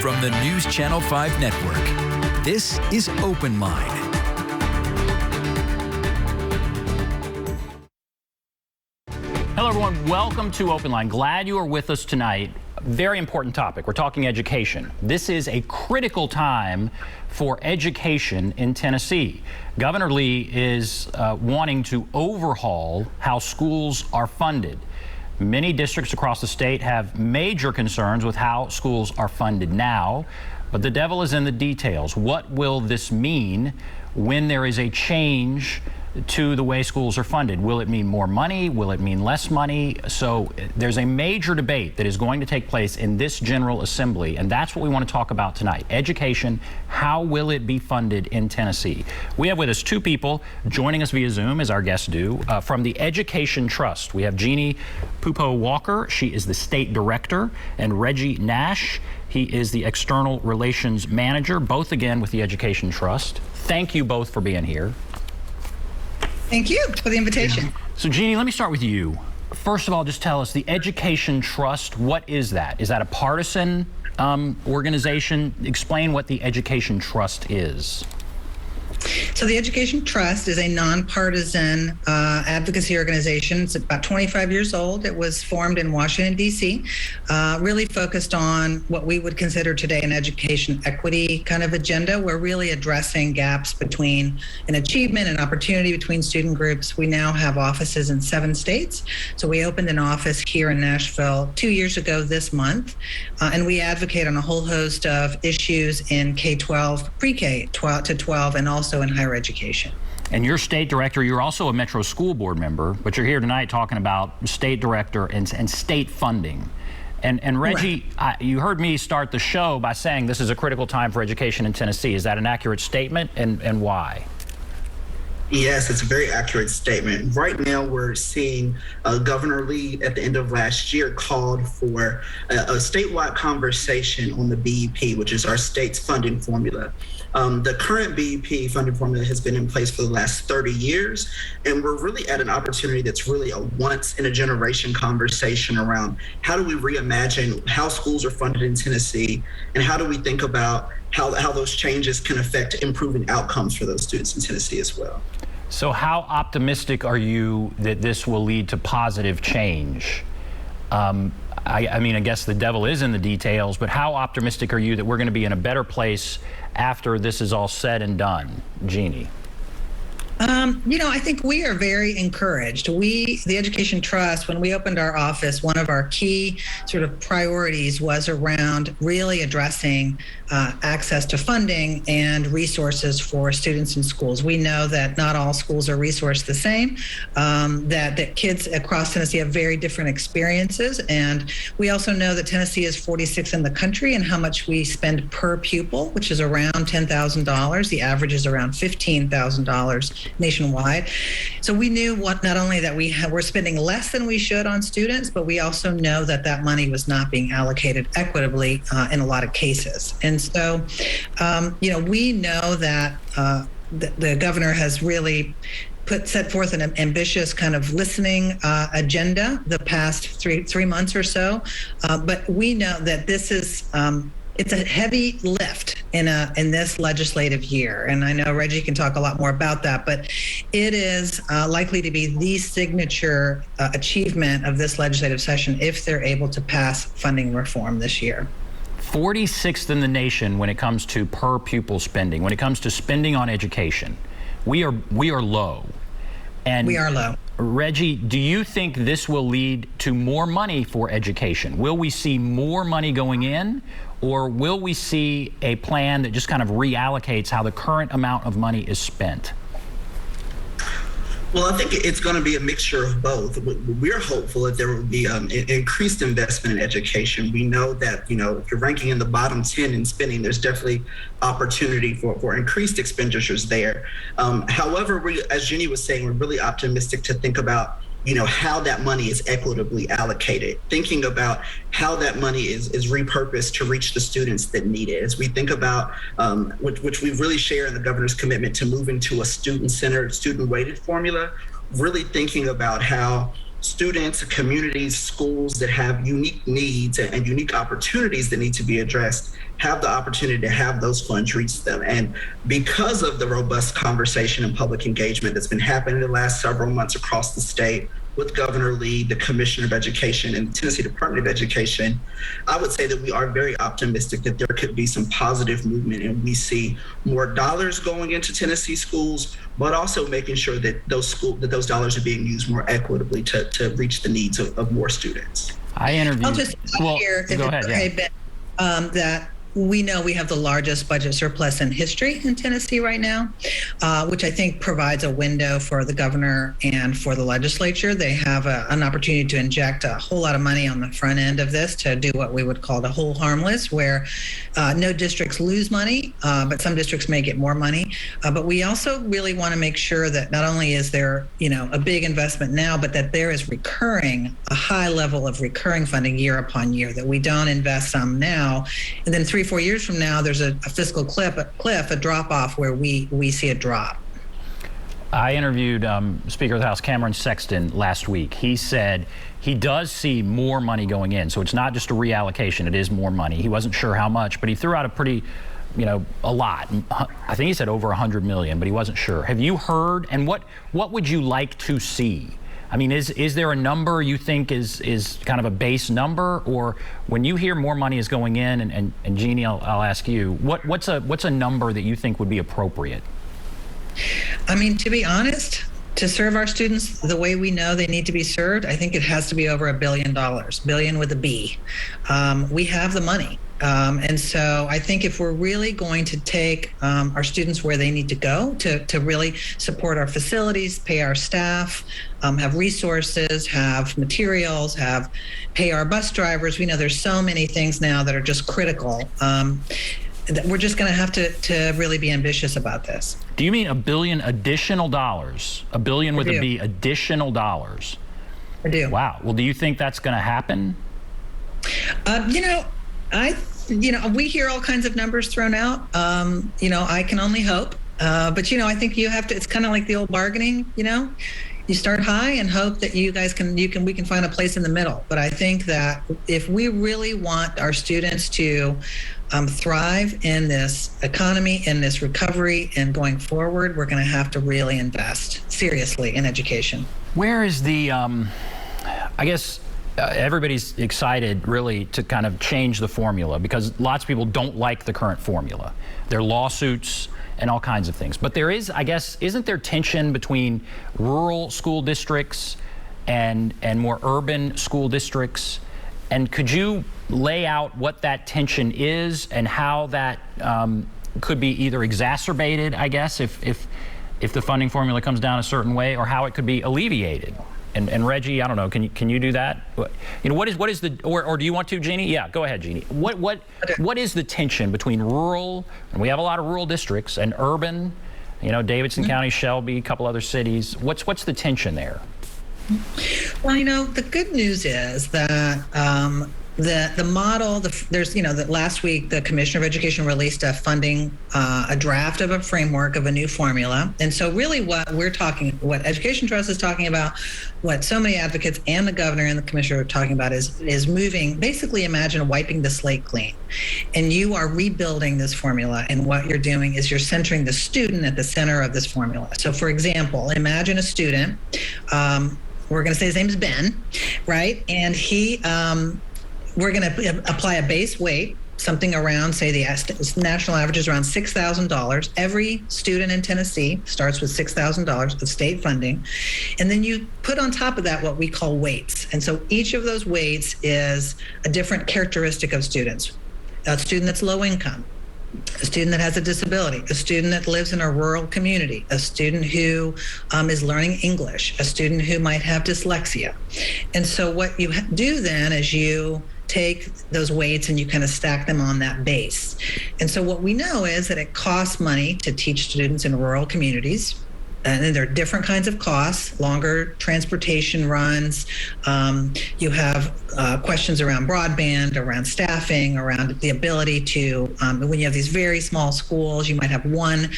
from the News Channel 5 Network, this is OpenLine. Hello, everyone. Welcome to OpenLine. Glad you are with us tonight. Very important topic. We're talking education. This is a critical time for education in Tennessee. Governor Lee is wanting to overhaul how schools are funded. Many districts across the state have major concerns with how schools are funded now, but the devil is in the details. What will this mean when there is a change to the way schools are funded? Will it mean more money? Will it mean less money? So there's a major debate that is going to take place in this General Assembly, and that's what we want to talk about tonight. Education, how will it be funded in Tennessee? We have with us two people joining us via Zoom, as our guests do, from the Education Trust. We have Gini Pupo-Walker. She is the state director, and Reggie Nash. He is the external relations manager, both again with the Education Trust. Thank you both for being here. Thank you for the invitation. So, Gini, let me start with you. First of all, just tell us, the Education Trust, what is that? Is that a partisan organization? Explain what the Education Trust is. So the Education Trust is a nonpartisan advocacy organization. It's about 25 years old. It was formed in Washington, D.C., really focused on what we would consider today an education equity kind of agenda. We're really addressing gaps between an achievement and opportunity between student groups. We now have offices in 7 states. So we opened an office here in Nashville 2 years ago this month, and we advocate on a whole host of issues in K-12, pre-K 12 to 12, and also in higher education. And you're state director. You're also a Metro School Board member, but you're here tonight talking about state director and state funding. And Reggie, you heard me start the show by saying this is a critical time for education in Tennessee. Is that an accurate statement, and why? Yes, it's a very accurate statement. Right now, we're seeing Governor Lee at the end of last year called for a statewide conversation on the BEP, which is our state's funding formula. The current BEP funding formula has been in place for the last 30 years, and we're really at an opportunity that's really a once-in-a-generation conversation around how do we reimagine how schools are funded in Tennessee, and how do we think about how those changes can affect improving outcomes for those students in Tennessee as well. So how optimistic are you that this will lead to positive change? I mean, I guess the devil is in the details, but how optimistic are you that we're going to be in a better place after this is all said and done? Gini. I think we are very encouraged. The Education Trust, when we opened our office, one of our key sort of priorities was around really addressing access to funding and resources for students in schools. We know that not all schools are resourced the same, that kids across Tennessee have very different experiences. And we also know that Tennessee is 46th in the country in how much we spend per pupil, which is around $10,000. The average is around $15,000 nationwide. So we knew not only that we're spending less than we should on students, but we also know that that money was not being allocated equitably in a lot of cases. And so, we know that the governor has really set forth an ambitious kind of listening agenda the past three months or so. But we know that this is it's a heavy lift in this legislative year. And I know Reggie can talk a lot more about that, but it is likely to be the signature achievement of this legislative session if they're able to pass funding reform this year. 46th in the nation when it comes to per pupil spending, when it comes to spending on education. We are low. And we are low. Reggie, do you think this will lead to more money for education? Will we see more money going in, or will we see a plan that just kind of reallocates how the current amount of money is spent? Well, I think it's going to be a mixture of both. We're hopeful that there will be increased investment in education. We know that, if you're ranking in the bottom 10 in spending, there's definitely opportunity for increased expenditures there. However, as Gini was saying, we're really optimistic to think about how that money is equitably allocated, thinking about how that money is repurposed to reach the students that need it. As we think about, which we really share in the governor's commitment to moving to a student-centered, student-weighted formula, really thinking about how students, communities, schools that have unique needs and unique opportunities that need to be addressed have the opportunity to have those funds reach them. And because of the robust conversation and public engagement that's been happening the last several months across the state with Governor Lee, the Commissioner of Education, and the Tennessee Department of Education, I would say that we are very optimistic that there could be some positive movement, and we see more dollars going into Tennessee schools, but also making sure that those dollars are being used more equitably to reach the needs of more students. I interviewed. I'll just here, go ahead. That we know we have the largest budget surplus in history in Tennessee right now, which I think provides a window for the governor and for the legislature. They have an opportunity to inject a whole lot of money on the front end of this to do what we would call the whole harmless, where no districts lose money, but some districts may get more money. But we also really want to make sure that not only is there, a big investment now, but that there is a high level of recurring funding year upon year, that we don't invest some now, and then 3-4 years from now, there's a fiscal cliff, a drop off where we see a drop. I interviewed Speaker of the House Cameron Sexton last week. He said he does see more money going in. So it's not just a reallocation, it is more money. He wasn't sure how much, but he threw out a pretty, a lot. I think he said over 100 million, but he wasn't sure. Have you heard, and what would you like to see? I mean, is there a number you think is kind of a base number, or when you hear more money is going in, and Gini, I'll ask you, what's a number that you think would be appropriate? I mean, to be honest, to serve our students the way we know they need to be served, I think it has to be over $1 billion, billion with a B. We have the money. And so I think if we're really going to take our students where they need to go to really support our facilities, pay our staff, have resources, have materials, pay our bus drivers. We know there's so many things now that are just critical. That we're just going to have to really be ambitious about this. Do you mean $1 billion additional dollars? $1 billion with a B, additional dollars? I do. Wow. Well, do you think that's going to happen? We hear all kinds of numbers thrown out. I can only hope. But I think you have to. It's kind of like the old bargaining. You start high and hope that we can find a place in the middle. But I think that if we really want our students to thrive in this economy, in this recovery, and going forward, we're going to have to really invest seriously in education. Where is the? I guess. Everybody's excited really to kind of change the formula, because lots of people don't like the current formula. There are lawsuits and all kinds of things. But there is, I guess, isn't there tension between rural school districts and more urban school districts? And could you lay out what that tension is and how that could be either exacerbated, I guess, if the funding formula comes down a certain way, or how it could be alleviated? And Reggie, I don't know, can you do that? What is the, or do you want to, Gini? Yeah, go ahead, Gini. What is the tension between rural, and we have a lot of rural districts, and urban, Davidson County, Shelby, a couple other cities. What's the tension there? Well, the good news is that the model, that last week the Commissioner of Education released a draft of a framework of a new formula. And so really what Education Trust is talking about, what so many advocates and the governor and the commissioner are talking about is moving, basically imagine wiping the slate clean. And you are rebuilding this formula, and what you're doing is you're centering the student at the center of this formula. So for example, imagine a student, we're going to say his name is Ben, right? And we're going to apply a base weight, something around, say the national average is around $6,000. Every student in Tennessee starts with $6,000 of state funding. And then you put on top of that what we call weights. And so each of those weights is a different characteristic of students. A student that's low income, a student that has a disability, a student that lives in a rural community, a student who is learning English, a student who might have dyslexia. And so what you do then is you take those weights and you kind of stack them on that base. And so what we know is that it costs money to teach students in rural communities. and then there are different kinds of costs, longer transportation runs. You have questions around broadband, around staffing, around the ability to, when you have these very small schools, you might have one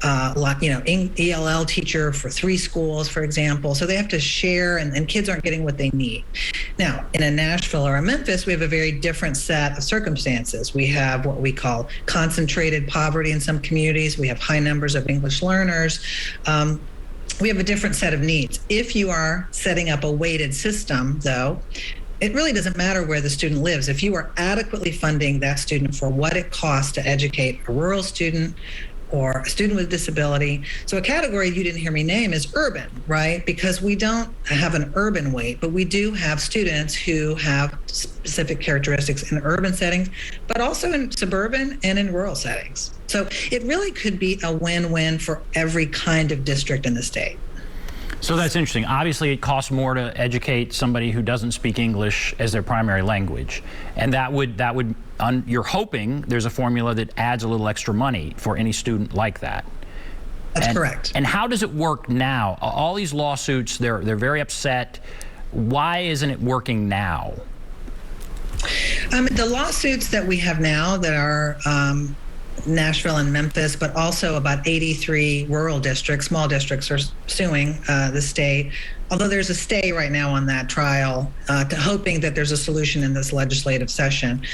ELL teacher for 3 schools, for example. So they have to share, and kids aren't getting what they need. Now, in a Nashville or a Memphis, we have a very different set of circumstances. We have what we call concentrated poverty in some communities. We have high numbers of English learners. We have a different set of needs. If you are setting up a weighted system, though, it really doesn't matter where the student lives. If you are adequately funding that student for what it costs to educate a rural student or a student with disability. So a category you didn't hear me name is urban, right? Because we don't have an urban weight, but we do have students who have specific characteristics in urban settings, but also in suburban and in rural settings. So it really could be a win-win for every kind of district in the state. So that's interesting. Obviously, it costs more to educate somebody who doesn't speak English as their primary language, and that would you're hoping there's a formula that adds a little extra money for any student like that. That's correct. And how does it work now? All these lawsuits, they're very upset. Why isn't it working now? The lawsuits that we have now that are Nashville and Memphis, but also about 83 rural districts, small districts, are suing the state. Although there's a stay right now on that trial, hoping that there's a solution in this legislative session.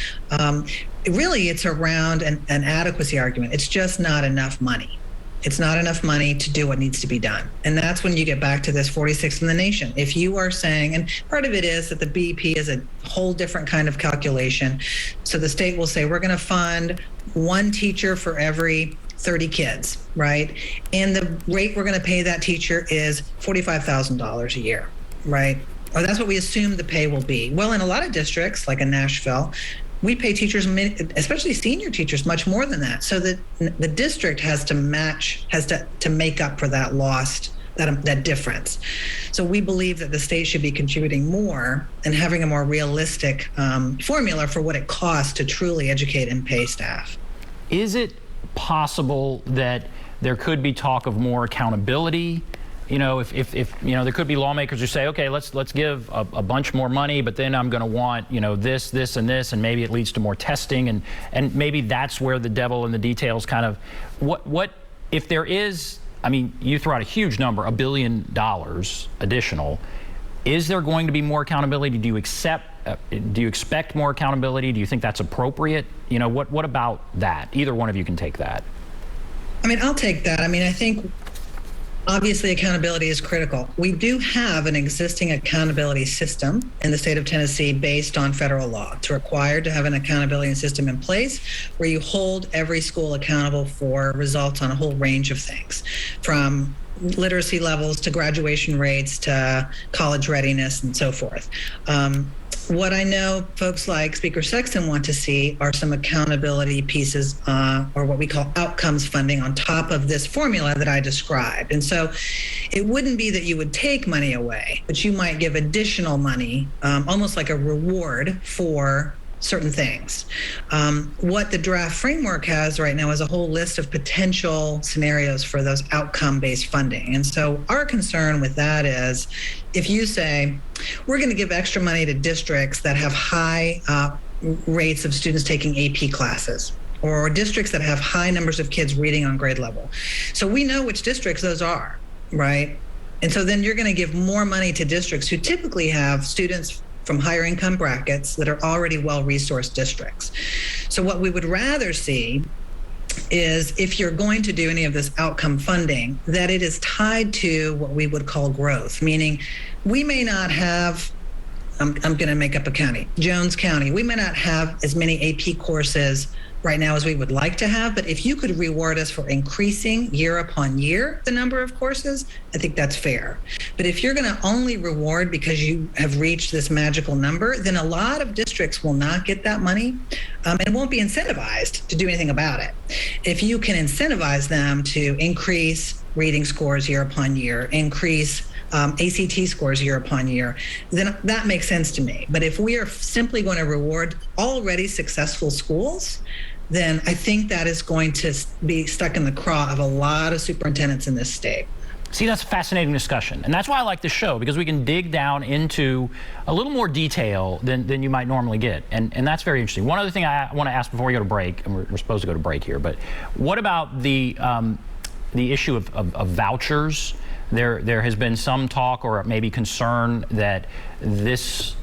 Really, it's around an adequacy argument. It's just not enough money. It's not enough money to do what needs to be done. And that's when you get back to this 46th in the nation. If you are saying, and part of it is that the BEP is a whole different kind of calculation. So the state will say, we're going to fund 1 teacher for every 30 kids, right? And the rate we're going to pay that teacher is $45,000 a year, right? Or that's what we assume the pay will be. Well, in a lot of districts, like in Nashville, we pay teachers, especially senior teachers, much more than that. So that the district has to make up for that lost, that difference. So we believe that the state should be contributing more and having a more realistic formula for what it costs to truly educate and pay staff. Is it possible that there could be talk of more accountability? You know, if there could be lawmakers who say, okay, let's give a bunch more money, but then I'm going to want, this, and this, and maybe it leads to more testing, and maybe that's where the devil in the details kind of, what if there is, you throw out a huge number, $1 billion additional, is there going to be more accountability? Do you expect more accountability? Do you think that's appropriate? What about that? Either one of you can take that. I'll take that. I think obviously accountability is critical. We do have an existing accountability system in the state of Tennessee based on federal law. It's required to have an accountability system in place where you hold every school accountable for results on a whole range of things, from literacy levels to graduation rates to college readiness and so forth. What I know folks like Speaker Sexton want to see are some accountability pieces, or what we call outcomes funding, on top of this formula that I described. And so it wouldn't be that you would take money away, but you might give additional money, almost like a reward for certain things. What the draft framework has right now is a whole list of potential scenarios for those outcome-based funding. And so our concern with that is, if you say, we're going to give extra money to districts that have high rates of students taking AP classes, or districts that have high numbers of kids reading on grade level. So we know which districts those are, right? And so then you're going to give more money to districts who typically have students from higher income brackets that are already well-resourced districts. So what we would rather see is, if you're going to do any of this outcome funding, that it is tied to what we would call growth, meaning we may not have, I'm going to make up a county, Jones County, we may not have as many AP courses right now as we would like to have, but if you could reward us for increasing year upon year the number of courses, I think that's fair. But if you're going to only reward because you have reached this magical number, then a lot of districts will not get that money and won't be incentivized to do anything about it. If you can incentivize them to increase reading scores year upon year, increase ACT scores year upon year, then that makes sense to me. But if we are simply going to reward already successful schools, then I think that is going to be stuck in the craw of a lot of superintendents in this state. See, that's a fascinating discussion. And that's why I like this show, because we can dig down into a little more detail than you might normally get. And that's very interesting. One other thing I want to ask before we go to break, and we're supposed to go to break here, but what about the issue of vouchers? There has been some talk or maybe concern that this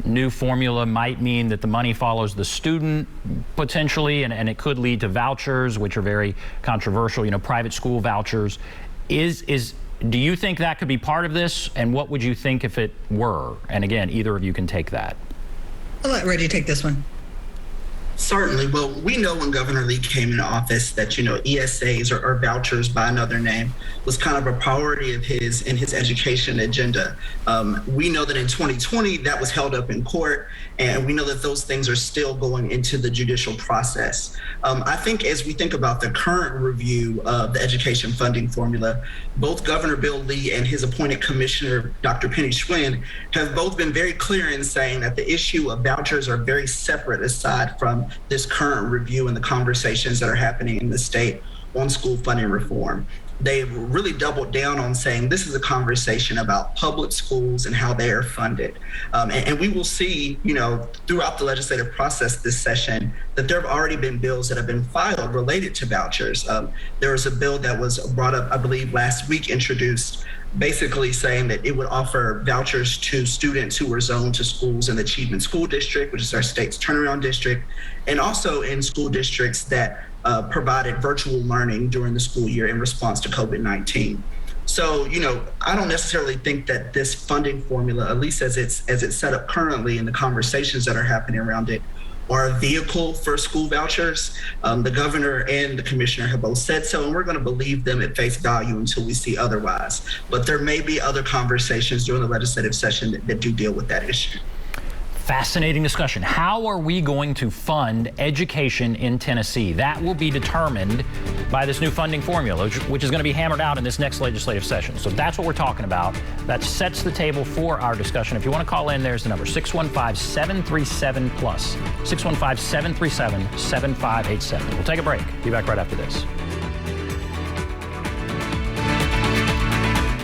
new formula might mean that the money follows the student potentially, and it could lead to vouchers, which are very controversial, private school vouchers. Do you think that could be part of this? And what would you think if it were? And again, either of you can take that. I'll let Reggie take this one. Certainly. Well, we know when Governor Lee came into office that, ESAs or vouchers by another name was kind of a priority of his in his education agenda. We know that in 2020, that was held up in court, and we know that those things are still going into the judicial process. I think as we think about the current review of the education funding formula, both Governor Bill Lee and his appointed commissioner, Dr. Penny Schwinn, have both been very clear in saying that the issue of vouchers are very separate aside from this current review and the conversations that are happening in the state on school funding reform. They've really doubled down on saying this is a conversation about public schools and how they are funded. And we will see, throughout the legislative process this session, that there have already been bills that have been filed related to vouchers. There was a bill that was brought up, I believe, last week, introduced, basically saying that it would offer vouchers to students who were zoned to schools in the Achievement School District, which is our state's turnaround district, and also in school districts that provided virtual learning during the school year in response to COVID-19. So, I don't necessarily think that this funding formula, at least as it's set up currently in the conversations that are happening around it, are a vehicle for school vouchers. The governor and the commissioner have both said so, and we're going to believe them at face value until we see otherwise. But there may be other conversations during the legislative session that do deal with that issue. Fascinating discussion. How are we going to fund education in Tennessee? That will be determined by this new funding formula, which is going to be hammered out in this next legislative session. So that's what we're talking about. That sets the table for our discussion. If you want to call in, there's the number, 615-737-PLUS, 615-737-7587. We'll take a break. Be back right after this.